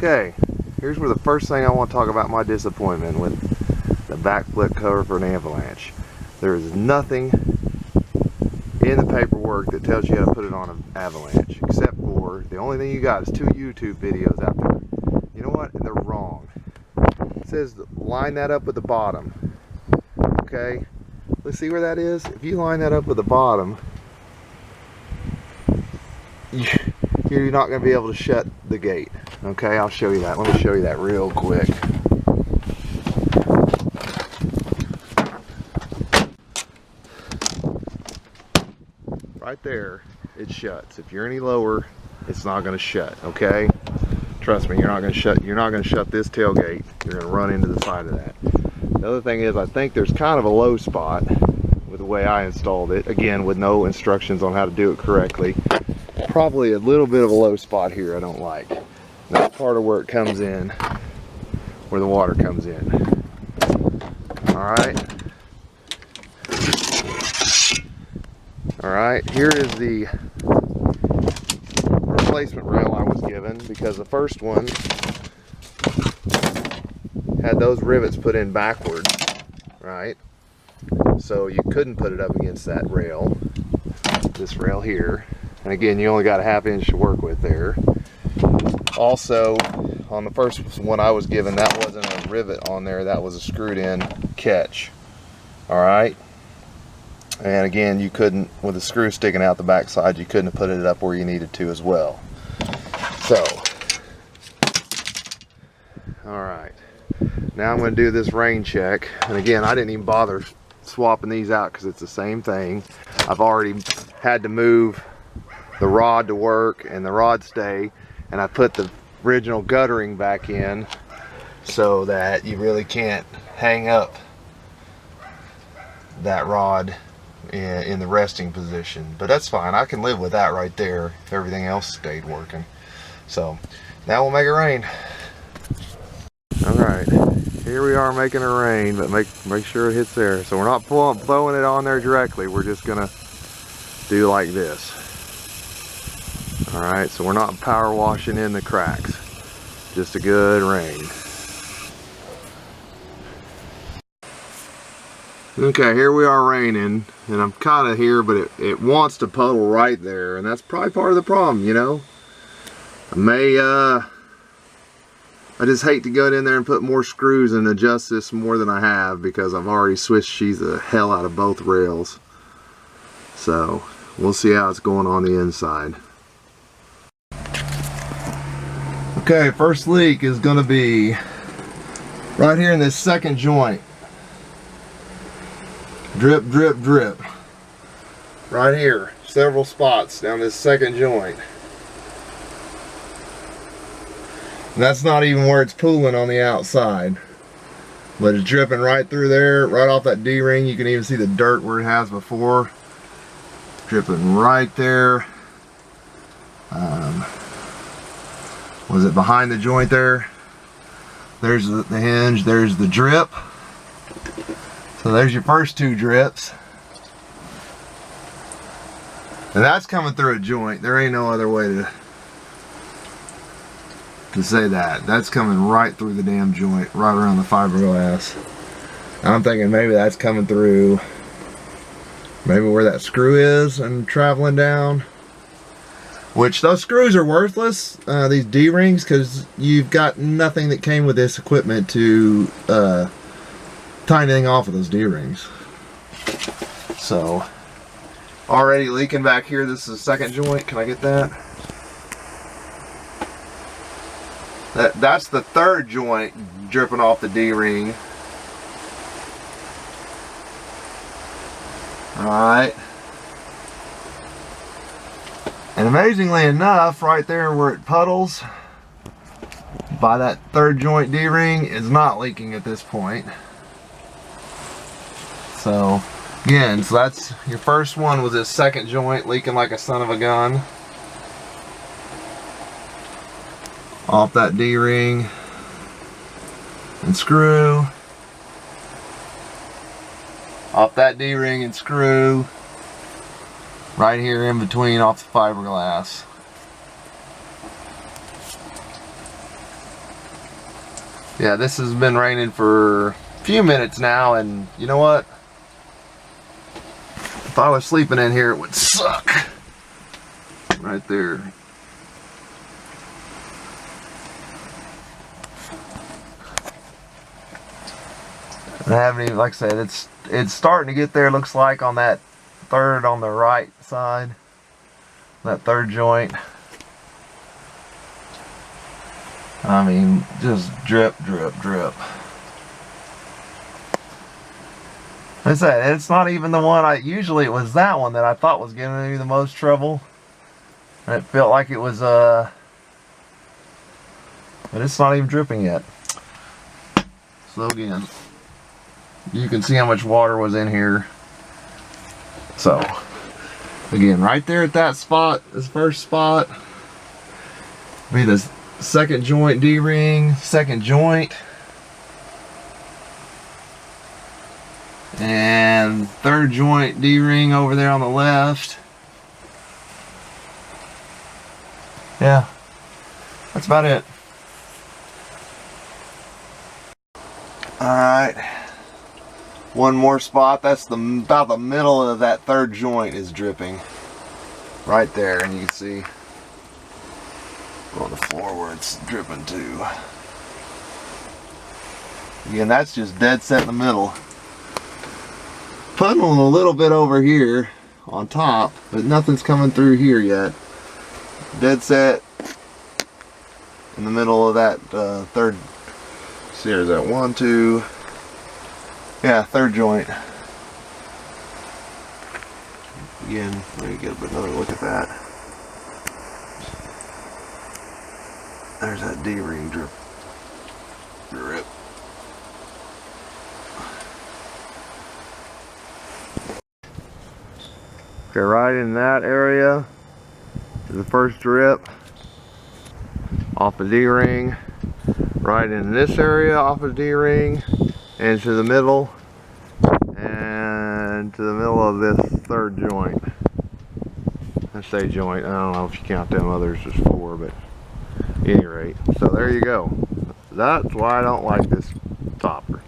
Okay, here's where the first thing I want to talk about my disappointment with the BakFlip cover for an Avalanche. There is nothing in the paperwork that tells you how to put it on an Avalanche, except for the only thing you got is 2 YouTube videos out there. You know what? They're wrong. It says line that up with the bottom. Okay, let's see where that is. If you line that up with the bottom, you're not going to be able to shut the gate. Okay, I'll show you that. Let me show you that real quick. Right there, it shuts. If you're any lower, it's not going to shut. Okay, trust me, you're not going to shut this tailgate. You're going to run into the side of that. The other thing is, I think there's kind of a low spot with the way I installed it. Again, with no instructions on how to do it correctly. Probably a little bit of a low spot here I don't like. That's part of where it comes in, where the water comes in. Alright, here is the replacement rail I was given, because the first one had those rivets put in backwards, right? So you couldn't put it up against that rail, this rail here. And again, you only got a 1/2 inch to work with there. Also, on the first one I was given, that wasn't a rivet on there, that was a screwed in catch. Alright? And again, you couldn't, with the screw sticking out the back side, you couldn't have put it up where you needed to as well. So, alright. Now I'm going to do this rain check. And again, I didn't even bother swapping these out because it's the same thing. I've already had to move the rod to work and the rod stay, and I put the original guttering back in so that you really can't hang up that rod in the resting position. But that's fine, I can live with that right there if everything else stayed working. So now we'll make it rain. Alright, here we are making it rain, but make sure it hits there. So we're not blowing it on there directly, we're just gonna do like this. Alright, so we're not power washing in the cracks, just a good rain. Okay, here we are raining, and I'm kind of here, but it wants to puddle right there, and that's probably part of the problem, you know. I just hate to go in there and put more screws and adjust this more than I have, because I've already Swiss cheesed the hell out of both rails. So we'll see how it's going on the inside. Okay, first leak is going to be right here in this second joint. Drip, drip, drip. Right here, several spots down this second joint. And that's not even where it's pooling on the outside, but it's dripping right through there, right off that D-ring. You can even see the dirt where it has before. Dripping right there. Was it behind the joint there? There's the hinge, there's the drip. So there's your first 2 drips. And that's coming through a joint. There ain't no other way to say that. That's coming right through the damn joint, right around the fiberglass. I'm thinking maybe that's coming through maybe where that screw is and traveling down. Which, those screws are worthless, these D-rings, because you've got nothing that came with this equipment to tie anything off of those D-rings. So, already leaking back here. This is the second joint. Can I get that? That's the third joint dripping off the D-ring. Alright. And amazingly enough, right there where it puddles by that third joint D-ring is not leaking at this point. So again, so that's your first one, was this second joint leaking like a son of a gun. Off that D-ring and screw. Off that D-ring and screw. Right here in between off the fiberglass. Yeah, this has been raining for a few minutes now, and you know what? If I was sleeping in here, it would suck. Right there. I haven't even, like I said, it's starting to get there, looks like, on that third on the right side. That third joint. I mean, just drip, drip, drip. Like I said, it's not even the one usually it was that one that I thought was giving me the most trouble. And it felt like it was, but it's not even dripping yet. So again, you can see how much water was in here. So, again, right there at that spot, this first spot, be the second joint D-ring, second joint, and third joint D-ring over there on the left. Yeah, that's about it. Alright, one more spot. That's about the middle of that third joint is dripping. Right there, and you can see on the floor where it's dripping too. Again, that's just dead set in the middle. Puddling a little bit over here on top, but nothing's coming through here yet. Dead set in the middle of that third. See, there's that 1, 2, yeah, third joint. Again, let me get another look at that. There's that D-ring drip. Drip. Okay, right in that area is the first drip off the D-ring. Right in this area off of D-ring, and to the middle, and to the middle of this third joint. I say joint, I don't know if you count them others as 4, but at any rate. So there you go. That's why I don't like this topper.